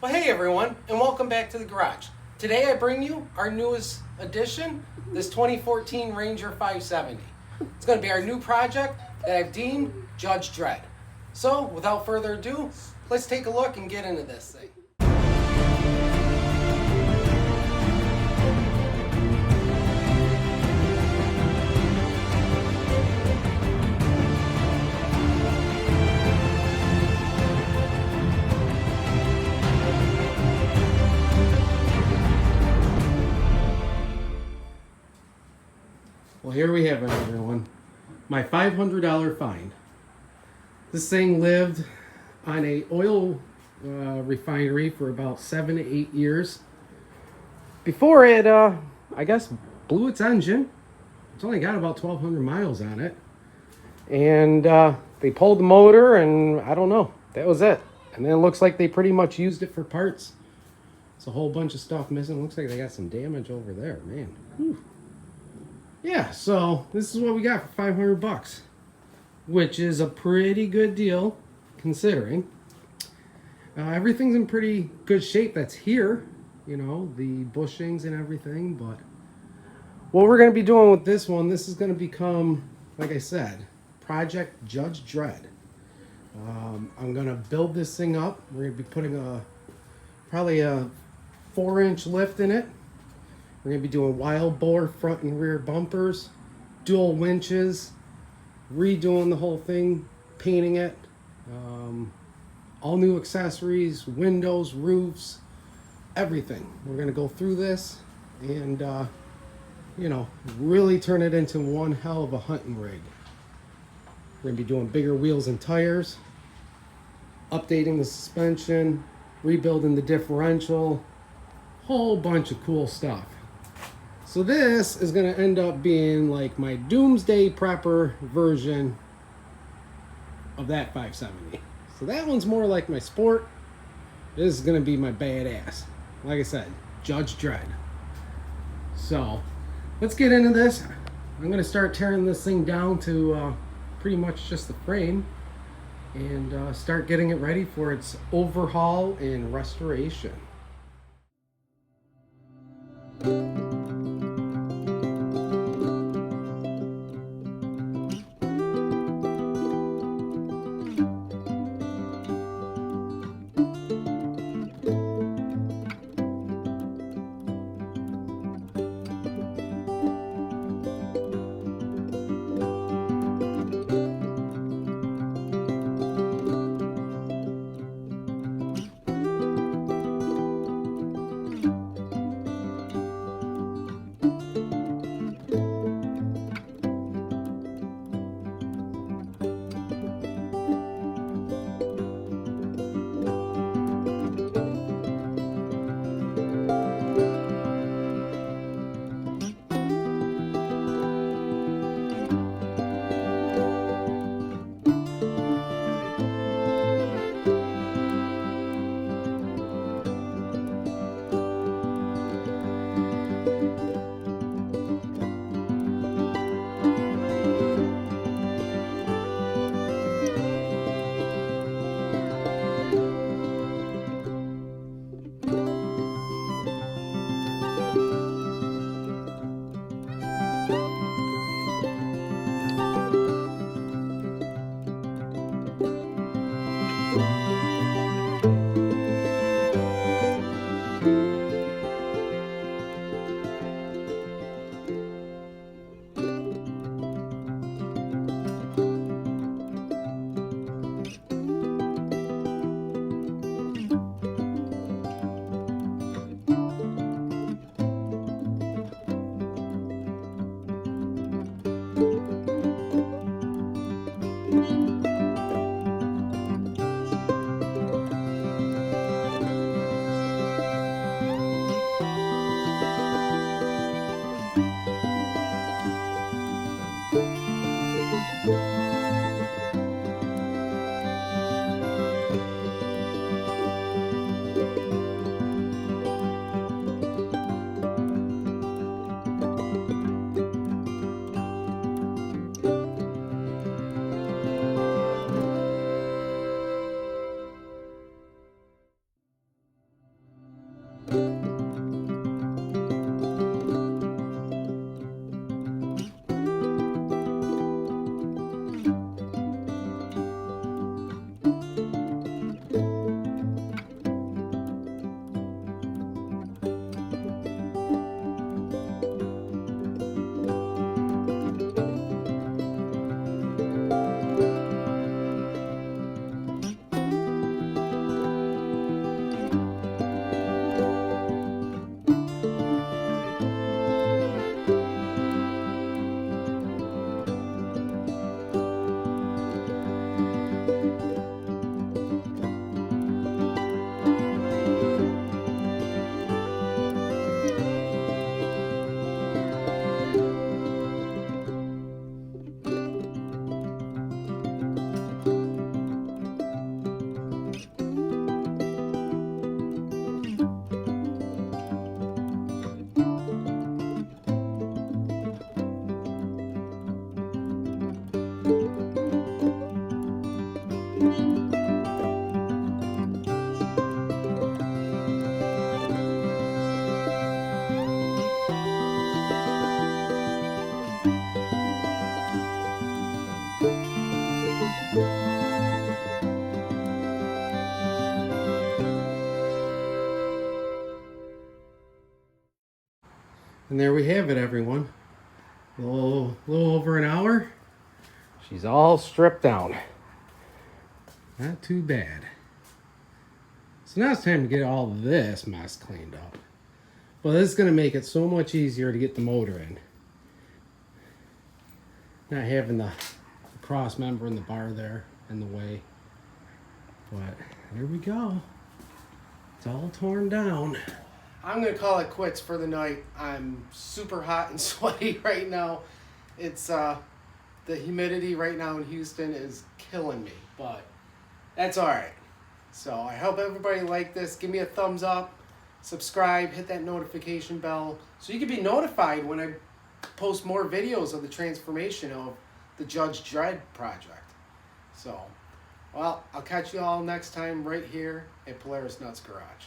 Well, hey everyone, and welcome back to the garage. Today I bring you our newest addition, this 2014 Ranger 570. It's going to be our new project that I've deemed Judge Dredd. So, without further ado, let's take a look and get into this thing. Well, here we have it, everyone. My $500 find. This thing lived on a oil refinery for about 7 to 8 years. Before it, I guess, blew its engine. It's only got about 1,200 miles on it. And they pulled the motor and I don't know. That was it. And then it looks like they pretty much used it for parts. It's a whole bunch of stuff missing. Looks like they got some damage over there, man. Whew. Yeah, so this is what we got for 500 bucks, which is a pretty good deal considering. Everything's in pretty good shape that's here, you know, the bushings and everything. But what we're going to be doing with this one, this is going to become, like I said, Project Judge Dredd. I'm going to build this thing up. We're going to be putting probably a 4-inch lift in it. We're going to be doing wild bore front and rear bumpers, dual winches, redoing the whole thing, painting it, all new accessories, windows, roofs, everything. We're going to go through this and, you know, really turn it into one hell of a hunting rig. We're going to be doing bigger wheels and tires, updating the suspension, rebuilding the differential, whole bunch of cool stuff. So this is going to end up being like my doomsday prepper version of that 570. So that one's more like my sport. This is going to be my badass. Like I said, Judge Dredd. So let's get into this. I'm going to start tearing this thing down to pretty much just the frame and start getting it ready for its overhaul and restoration. And there we have it, everyone. A little over an hour. She's all stripped down. Not too bad. So now it's time to get all this mess cleaned up. Well, this is going to make it so much easier to get the motor in. Not having the cross member and the bar there in the way. But here we go. It's all torn down. I'm going to call it quits for the night. I'm super hot and sweaty right now. It's the humidity right now in Houston is killing me, but that's all right. So I hope everybody liked this. Give me a thumbs up, subscribe, hit that notification bell so you can be notified when I post more videos of the transformation of the Judge Dredd project. So, well, I'll catch you all next time right here at Polaris Nuts Garage.